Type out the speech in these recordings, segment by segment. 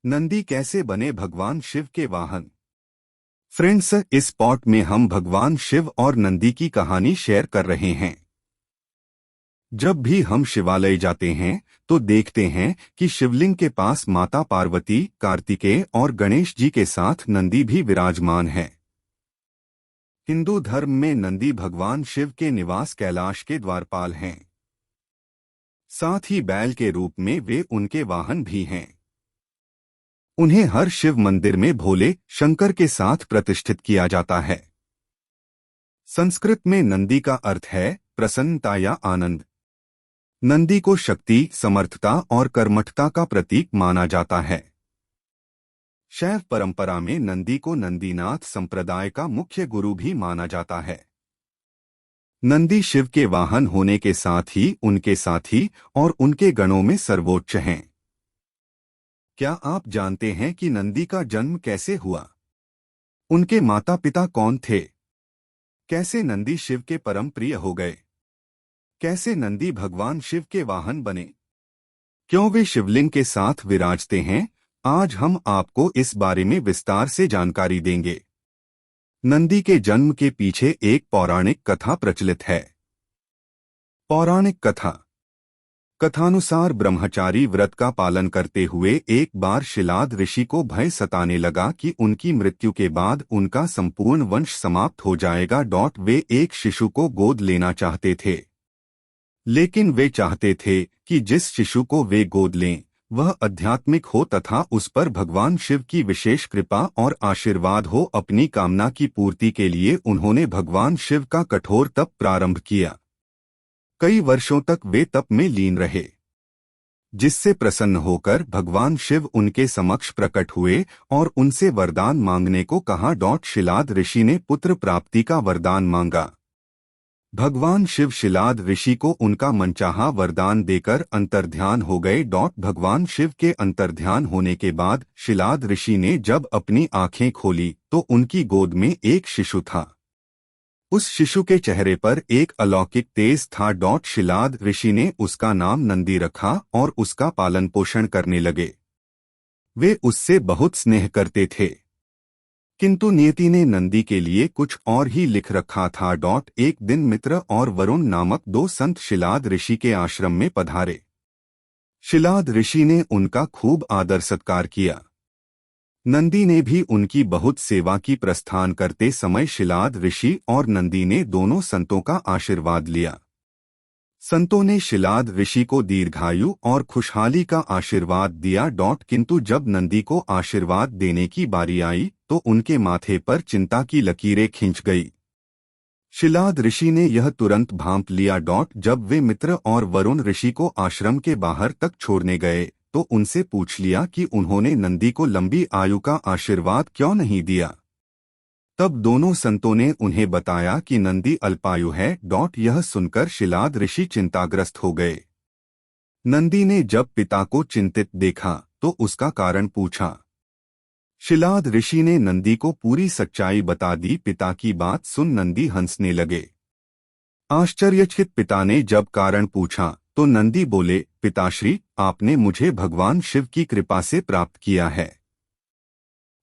नंदी कैसे बने भगवान शिव के वाहन। फ्रेंड्स, इस पॉट में हम भगवान शिव और नंदी की कहानी शेयर कर रहे हैं। जब भी हम शिवालय जाते हैं तो देखते हैं कि शिवलिंग के पास माता पार्वती, कार्तिकेय और गणेश जी के साथ नंदी भी विराजमान है। हिंदू धर्म में नंदी भगवान शिव के निवास कैलाश के द्वारपाल हैं। साथ ही बैल के रूप में वे उनके वाहन भी हैं। उन्हें हर शिव मंदिर में भोले शंकर के साथ प्रतिष्ठित किया जाता है। संस्कृत में नंदी का अर्थ है प्रसन्नता या आनंद। नंदी को शक्ति, समर्थता और कर्मठता का प्रतीक माना जाता है। शैव परंपरा में नंदी को नंदीनाथ संप्रदाय का मुख्य गुरु भी माना जाता है। नंदी शिव के वाहन होने के साथ ही उनके साथी और उनके गणों में सर्वोच्च हैं। क्या आप जानते हैं कि नंदी का जन्म कैसे हुआ? उनके माता पिता कौन थे? कैसे नंदी शिव के परम प्रिय हो गए? कैसे नंदी भगवान शिव के वाहन बने? क्यों वे शिवलिंग के साथ विराजते हैं? आज हम आपको इस बारे में विस्तार से जानकारी देंगे। नंदी के जन्म के पीछे एक पौराणिक कथा प्रचलित है। पौराणिक कथा। कथानुसार ब्रह्मचारी व्रत का पालन करते हुए एक बार शिलाद ऋषि को भय सताने लगा कि उनकी मृत्यु के बाद उनका संपूर्ण वंश समाप्त हो जाएगा। वे एक शिशु को गोद लेना चाहते थे, लेकिन वे चाहते थे कि जिस शिशु को वे गोद लें वह आध्यात्मिक हो तथा उस पर भगवान शिव की विशेष कृपा और आशीर्वाद हो। अपनी कामना की पूर्ति के लिए उन्होंने भगवान शिव का कठोर तप प्रारंभ किया। कई वर्षों तक वे तप में लीन रहे, जिससे प्रसन्न होकर भगवान शिव उनके समक्ष प्रकट हुए और उनसे वरदान मांगने को कहा। शिलाद ऋषि ने पुत्र प्राप्ति का वरदान मांगा। भगवान शिव शिलाद ऋषि को उनका मनचाहा वरदान देकर अंतर्ध्यान हो गए। भगवान शिव के अंतर्ध्यान होने के बाद शिलाद ऋषि ने जब अपनी आंखें खोली तो उनकी गोद में एक शिशु था। उस शिशु के चेहरे पर एक अलौकिक तेज था। शिलाद ऋषि ने उसका नाम नंदी रखा और उसका पालन पोषण करने लगे। वे उससे बहुत स्नेह करते थे, किंतु नियति ने नंदी के लिए कुछ और ही लिख रखा था। एक दिन मित्र और वरुण नामक दो संत शिलाद ऋषि के आश्रम में पधारे। शिलाद ऋषि ने उनका खूब आदर सत्कार किया। नंदी ने भी उनकी बहुत सेवा की। प्रस्थान करते समय शिलाद ऋषि और नंदी ने दोनों संतों का आशीर्वाद लिया। संतों ने शिलाद ऋषि को दीर्घायु और खुशहाली का आशीर्वाद दिया। किंतु जब नंदी को आशीर्वाद देने की बारी आई तो उनके माथे पर चिंता की लकीरें खिंच गई। शिलाद ऋषि ने यह तुरंत भांप लिया। जब वे मित्र और वरुण ऋषि को आश्रम के बाहर तक छोड़ने गए तो उनसे पूछ लिया कि उन्होंने नंदी को लंबी आयु का आशीर्वाद क्यों नहीं दिया। तब दोनों संतों ने उन्हें बताया कि नंदी अल्पायु है। यह सुनकर शिलाद ऋषि चिंताग्रस्त हो गए। नंदी ने जब पिता को चिंतित देखा तो उसका कारण पूछा। शिलाद ऋषि ने नंदी को पूरी सच्चाई बता दी। पिता की बात सुन नंदी हंसने लगे। आश्चर्यचकित पिता ने जब कारण पूछा तो नंदी बोले, पिताश्री, आपने मुझे भगवान शिव की कृपा से प्राप्त किया है।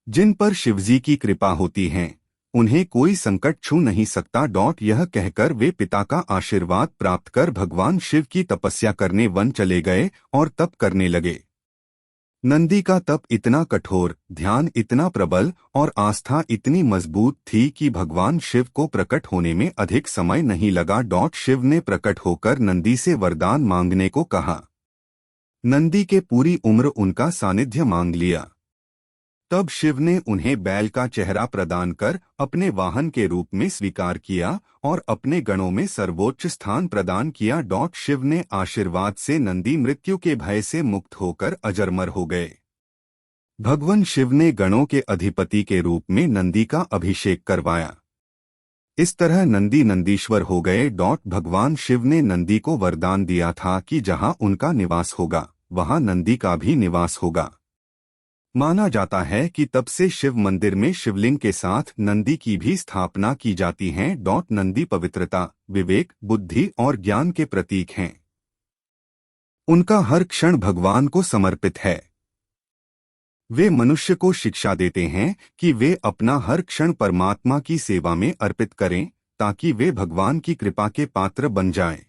जिन पर शिवजी की कृपा होती है उन्हें कोई संकट छू नहीं सकता। यह कहकर वे पिता का आशीर्वाद प्राप्त कर भगवान शिव की तपस्या करने वन चले गए और तप करने लगे। नंदी का तप इतना कठोर, ध्यान इतना प्रबल और आस्था इतनी मजबूत थी कि भगवान शिव को प्रकट होने में अधिक समय नहीं लगा। शिव ने प्रकट होकर नंदी से वरदान मांगने को कहा। नंदी के पूरी उम्र उनका सानिध्य मांग लिया। तब शिव ने उन्हें बैल का चेहरा प्रदान कर अपने वाहन के रूप में स्वीकार किया और अपने गणों में सर्वोच्च स्थान प्रदान किया। शिव ने आशीर्वाद से नंदी मृत्यु के भय से मुक्त होकर अजरमर हो गए। भगवान शिव ने गणों के अधिपति के रूप में नंदी का अभिषेक करवाया। इस तरह नंदी नंदीश्वर हो गए। भगवान शिव ने नंदी को वरदान दिया था कि जहां उनका निवास होगा वहां नंदी का भी निवास होगा। माना जाता है कि तब से शिव मंदिर में शिवलिंग के साथ नंदी की भी स्थापना की जाती है। नंदी पवित्रता, विवेक, बुद्धि और ज्ञान के प्रतीक हैं। उनका हर क्षण भगवान को समर्पित है। वे मनुष्य को शिक्षा देते हैं कि वे अपना हर क्षण परमात्मा की सेवा में अर्पित करें ताकि वे भगवान की कृपा के पात्र बन जाएं।